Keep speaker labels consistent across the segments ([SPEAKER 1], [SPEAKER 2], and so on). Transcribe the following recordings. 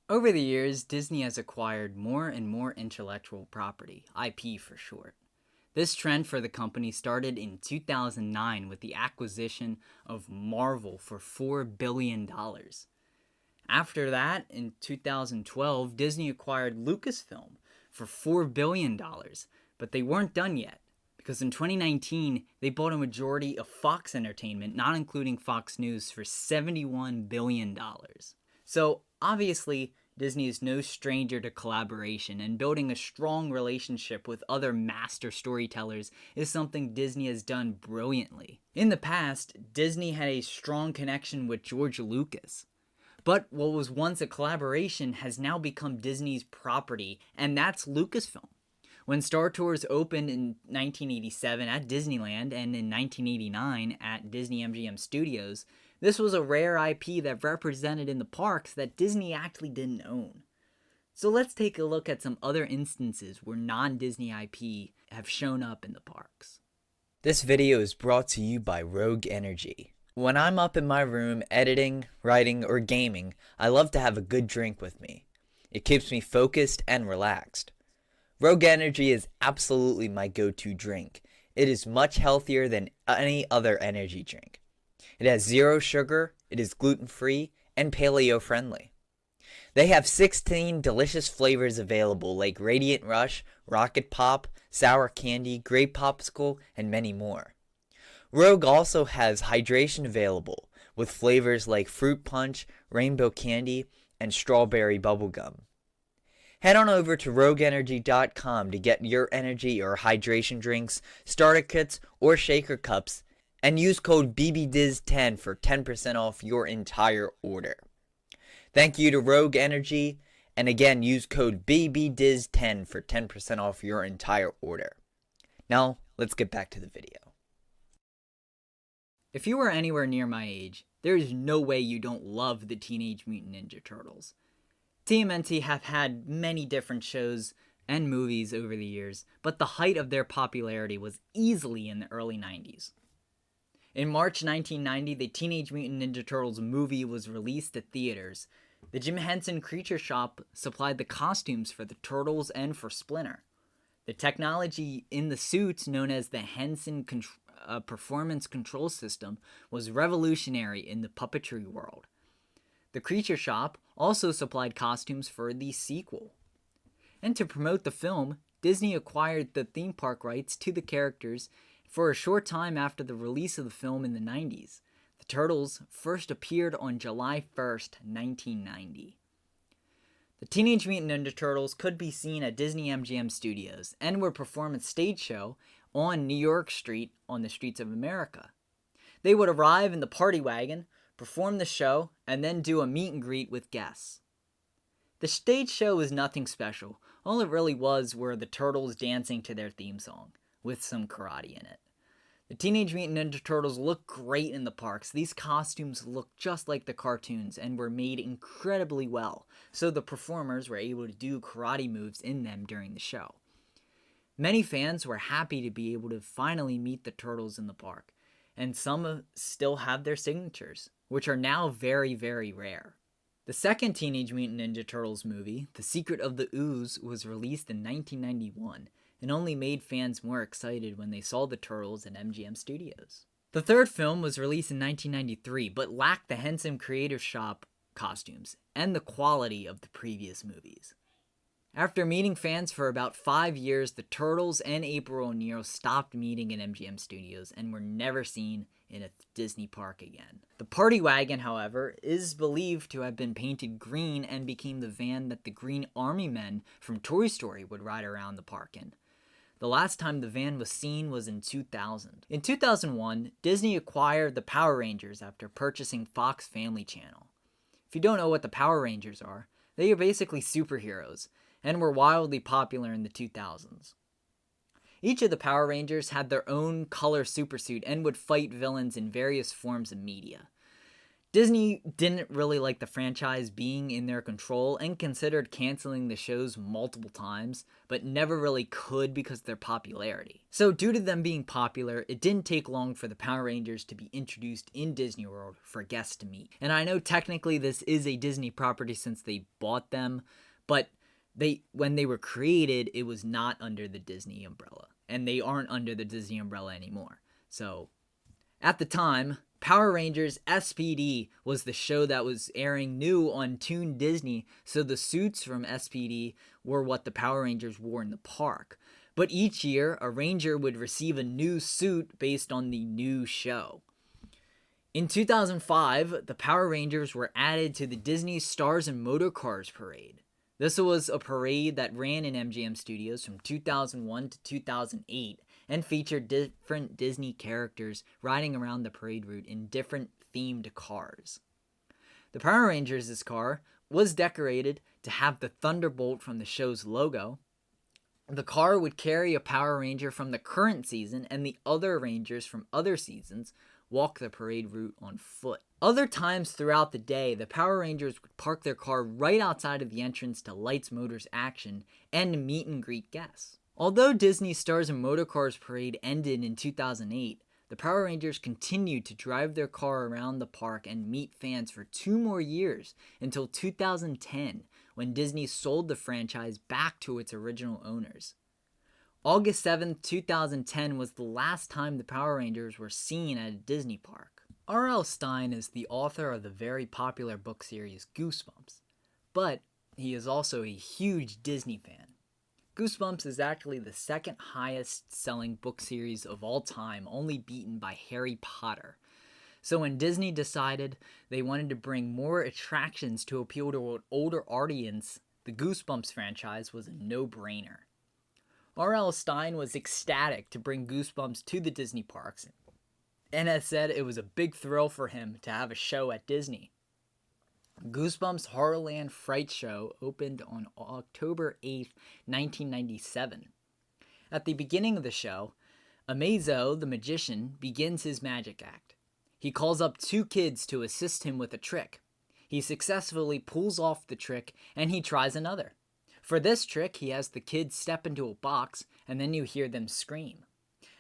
[SPEAKER 1] Over the years, Disney has acquired more and more intellectual property, IP for short. This trend for the company started in 2009 with the acquisition of Marvel for $4 billion. After that, in 2012, Disney acquired Lucasfilm for $4 billion, but they weren't done yet because in 2019 they bought a majority of Fox Entertainment, not including Fox News, for $71 billion. So obviously, Disney is no stranger to collaboration, and building a strong relationship with other master storytellers is something Disney has done brilliantly. In the past, Disney had a strong connection with George Lucas. But what was once a collaboration has now become Disney's property, and that's Lucasfilm. When Star Tours opened in 1987 at Disneyland and in 1989 at Disney MGM Studios, this was a rare IP that represented in the parks that Disney actually didn't own. So let's take a look at some other instances where non-Disney IP have shown up in the parks.
[SPEAKER 2] This video is brought to you by Rogue Energy. When I'm up in my room editing, writing, or gaming, I love to have a good drink with me. It keeps me focused and relaxed. Rogue Energy is absolutely my go-to drink. It is much healthier than any other energy drink. It has 0 sugar, it is gluten-free, and paleo-friendly. They have 16 delicious flavors available like Radiant Rush, Rocket Pop, Sour Candy, Grape Popsicle, and many more. Rogue also has hydration available with flavors like Fruit Punch, Rainbow Candy, and Strawberry Bubblegum. Head on over to rogueenergy.com to get your energy or hydration drinks, starter kits, or shaker cups, and use code BBDIZ10 for 10% off your entire order. Thank you to Rogue Energy, and again, use code BBDIZ10 for 10% off your entire order. Now, let's get back to the video.
[SPEAKER 1] If you are anywhere near my age, there is no way you don't love the Teenage Mutant Ninja Turtles. TMNT have had many different shows and movies over the years, but the height of their popularity was easily in the early 90s. In March 1990, the Teenage Mutant Ninja Turtles movie was released at theaters. The Jim Henson Creature Shop supplied the costumes for the Turtles and for Splinter. The technology in the suits, known as the Henson Performance Control System, was revolutionary in the puppetry world. The Creature Shop also supplied costumes for the sequel. And to promote the film, Disney acquired the theme park rights to the characters for a short time after the release of the film in the 90s. The Turtles first appeared on July 1st, 1990. The Teenage Mutant Ninja Turtles could be seen at Disney MGM Studios and were performed at Stage Show on New York Street on the streets of America. They would arrive in the party wagon, perform the show, and then do a meet and greet with guests. The stage show was nothing special. All it really was were the Turtles dancing to their theme song, with some karate in it. The Teenage Mutant Ninja Turtles look great in the parks. These costumes look just like the cartoons and were made incredibly well, so the performers were able to do karate moves in them during the show. Many fans were happy to be able to finally meet the Turtles in the park, and some still have their signatures, which are now very, very rare. The second Teenage Mutant Ninja Turtles movie, The Secret of the Ooze, was released in 1991 and only made fans more excited when they saw the Turtles at MGM Studios. The third film was released in 1993 but lacked the Henson Creative Shop costumes and the quality of the previous movies. After meeting fans for about 5 years, the Turtles and April O'Neil stopped meeting in MGM Studios and were never seen in a Disney park again. The party wagon, however, is believed to have been painted green and became the van that the Green Army Men from Toy Story would ride around the park in. The last time the van was seen was in 2000. In 2001, Disney acquired the Power Rangers after purchasing Fox Family Channel. If you don't know what the Power Rangers are, they are basically superheroes and were wildly popular in the 2000s. Each of the Power Rangers had their own color supersuit and would fight villains in various forms of media. Disney didn't really like the franchise being in their control and considered canceling the shows multiple times, but never really could because of their popularity. So due to them being popular, it didn't take long for the Power Rangers to be introduced in Disney World for guests to meet. And I know technically this is a Disney property since they bought them, but when they were created, it was not under the Disney umbrella. And they aren't under the Disney umbrella anymore. So at the time, Power Rangers SPD was the show that was airing new on Toon Disney, so the suits from SPD were what the Power Rangers wore in the park. But each year, a Ranger would receive a new suit based on the new show. In 2005, the Power Rangers were added to the Disney Stars and Motorcars Parade. This was a parade that ran in MGM Studios from 2001 to 2008 and featured different Disney characters riding around the parade route in different themed cars. The Power Rangers' car was decorated to have the Thunderbolt from the show's logo. The car would carry a Power Ranger from the current season, and the other Rangers from other seasons walk the parade route on foot. Other times throughout the day, the Power Rangers would park their car right outside of the entrance to Lights Motors Action and meet and greet guests. Although Disney Stars and Motorcars Parade ended in 2008, the Power Rangers continued to drive their car around the park and meet fans for 2 more years until 2010, when Disney sold the franchise back to its original owners. August 7, 2010 was the last time the Power Rangers were seen at a Disney park. R.L. Stine is the author of the very popular book series Goosebumps, but he is also a huge Disney fan. Goosebumps is actually the second highest selling book series of all time, only beaten by Harry Potter. So when Disney decided they wanted to bring more attractions to appeal to an older audience, the Goosebumps franchise was a no-brainer. R.L. Stine was ecstatic to bring Goosebumps to the Disney parks, and has said it was a big thrill for him to have a show at Disney. Goosebumps HorrorLand Fright Show opened on October 8, 1997. At the beginning of the show, Amazo, the magician, begins his magic act. He calls up 2 kids to assist him with a trick. He successfully pulls off the trick, and he tries another. For this trick, he has the kids step into a box, and then you hear them scream.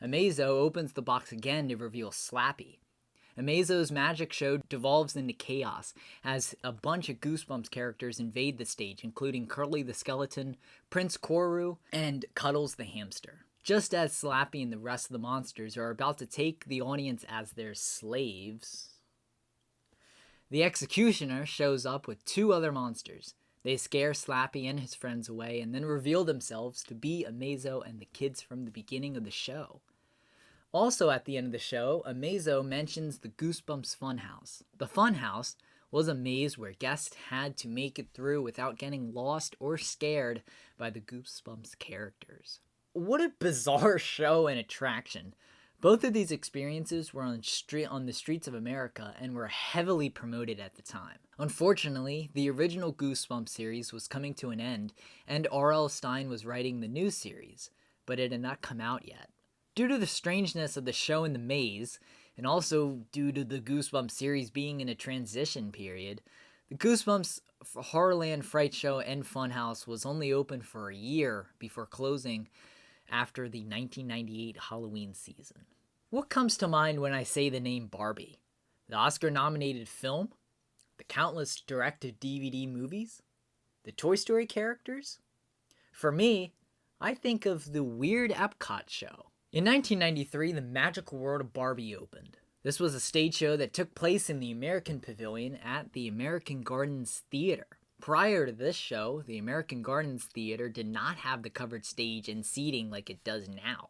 [SPEAKER 1] Amazo opens the box again to reveal Slappy. Amazo's magic show devolves into chaos as a bunch of Goosebumps characters invade the stage, including Curly the Skeleton, Prince Koru, and Cuddles the Hamster. Just as Slappy and the rest of the monsters are about to take the audience as their slaves, the Executioner shows up with 2 other monsters. They scare Slappy and his friends away and then reveal themselves to be Amazo and the kids from the beginning of the show. Also at the end of the show, Amazo mentions the Goosebumps Funhouse. The Funhouse was a maze where guests had to make it through without getting lost or scared by the Goosebumps characters. What a bizarre show and attraction. Both of these experiences were on the streets of America and were heavily promoted at the time. Unfortunately, the original Goosebumps series was coming to an end, and R.L. Stine was writing the new series, but it had not come out yet. Due to the strangeness of the show in the maze, and also due to the Goosebumps series being in a transition period, the Goosebumps HorrorLand Fright Show and Funhouse was only open for a year before closing after the 1998 Halloween season. What comes to mind when I say the name Barbie? The Oscar-nominated film? The countless direct-to-DVD movies? The Toy Story characters? For me, I think of the weird Epcot show. In 1993, the Magical World of Barbie opened. This was a stage show that took place in the American Pavilion at the American Gardens Theater. Prior to this show, the American Gardens Theater did not have the covered stage and seating like it does now.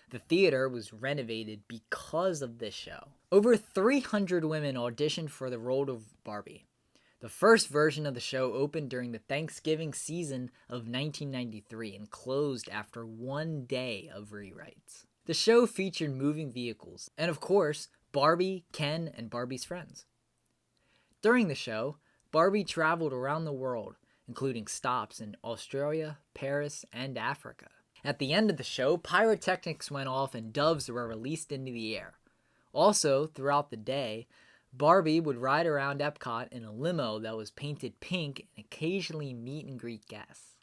[SPEAKER 1] The theater was renovated because of this show. Over 300 women auditioned for the role of Barbie. The first version of the show opened during the Thanksgiving season of 1993 and closed after 1 day of rewrites. The show featured moving vehicles, and of course, Barbie, Ken, and Barbie's friends. During the show, Barbie traveled around the world, including stops in Australia, Paris, and Africa. At the end of the show, pyrotechnics went off and doves were released into the air. Also, throughout the day, Barbie would ride around Epcot in a limo that was painted pink and occasionally meet and greet guests.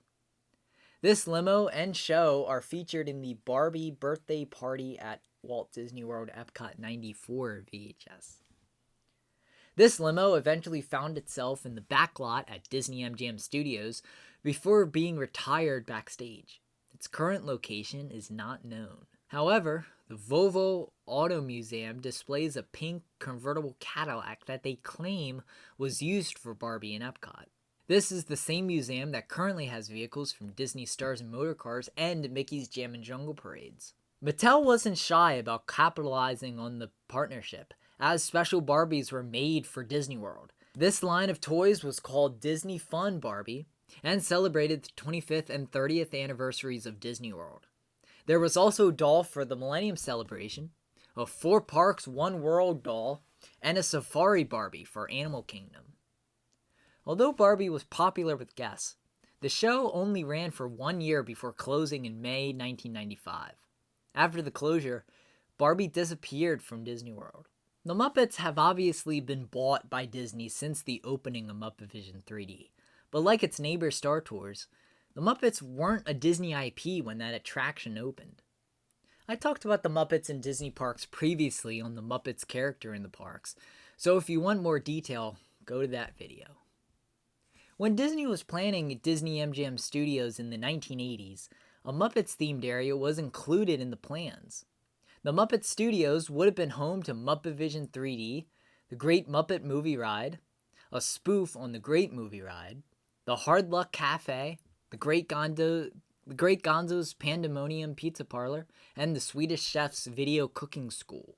[SPEAKER 1] This limo and show are featured in the Barbie Birthday Party at Walt Disney World Epcot 94 VHS. This limo eventually found itself in the back lot at Disney MGM Studios before being retired backstage. Its current location is not known. However, the Volvo Auto Museum displays a pink convertible Cadillac that they claim was used for Barbie in Epcot. This is the same museum that currently has vehicles from Disney Stars and Motorcars and Mickey's Jam and Jungle Parades. Mattel wasn't shy about capitalizing on the partnership, as special Barbies were made for Disney World. This line of toys was called Disney Fun Barbie and celebrated the 25th and 30th anniversaries of Disney World. There was also a doll for the Millennium Celebration, a 4 Parks, 1 World doll, and a Safari Barbie for Animal Kingdom. Although Barbie was popular with guests, the show only ran for 1 year before closing in May 1995. After the closure, Barbie disappeared from Disney World. The Muppets have obviously been bought by Disney since the opening of Muppavision 3D, but like its neighbor Star Tours, the Muppets weren't a Disney IP when that attraction opened. I talked about the Muppets in Disney parks previously on the Muppets character in the parks, so if you want more detail, go to that video. When Disney was planning Disney MGM Studios in the 1980s, a Muppets themed area was included in the plans. The Muppet Studios would have been home to Muppavision 3D, the Great Muppet Movie Ride, a spoof on the Great Movie Ride, the Hard Luck Cafe, the Great Gonzo's Pandemonium Pizza Parlor, and the Swedish Chef's Video Cooking School.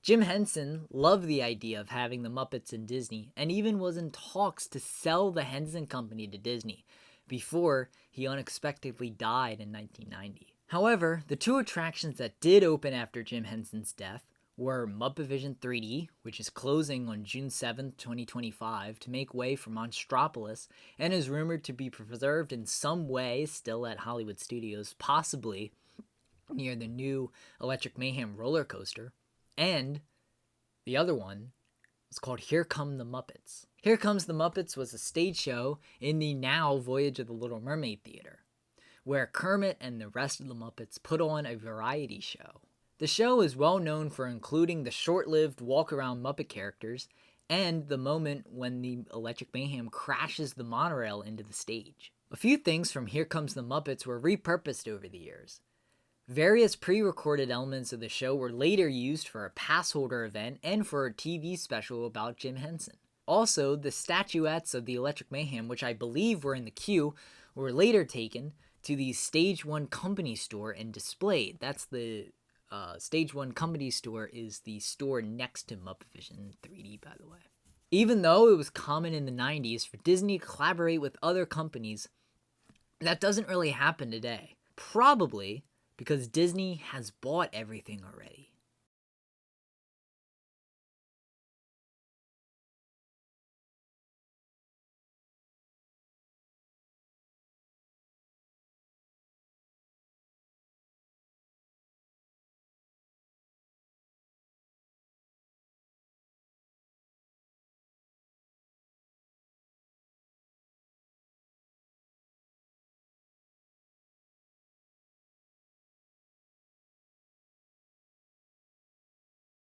[SPEAKER 1] Jim Henson loved the idea of having the Muppets in Disney and even was in talks to sell the Henson Company to Disney before he unexpectedly died in 1990. However, the 2 attractions that did open after Jim Henson's death were Muppavision 3D, which is closing on June 7, 2025 to make way for Monstropolis and is rumored to be preserved in some way still at Hollywood Studios, possibly near the new Electric Mayhem roller coaster. And the other one was called Here Come the Muppets. Here Comes the Muppets was a stage show in the now Voyage of the Little Mermaid Theater, where Kermit and the rest of the Muppets put on a variety show. The show is well known for including the short-lived walk-around Muppet characters and the moment when the Electric Mayhem crashes the monorail into the stage. A few things from Here Comes the Muppets were repurposed over the years. Various pre-recorded elements of the show were later used for a pass holder event and for a TV special about Jim Henson. Also, the statuettes of the Electric Mayhem, which I believe were in the queue, were later taken to the Stage 1 Company store and displayed. That's the Stage 1 Company store is the store next to Muppavision 3D, by the way. Even though it was common in the 90s for Disney to collaborate with other companies, that doesn't really happen today. Probably because Disney has bought everything already.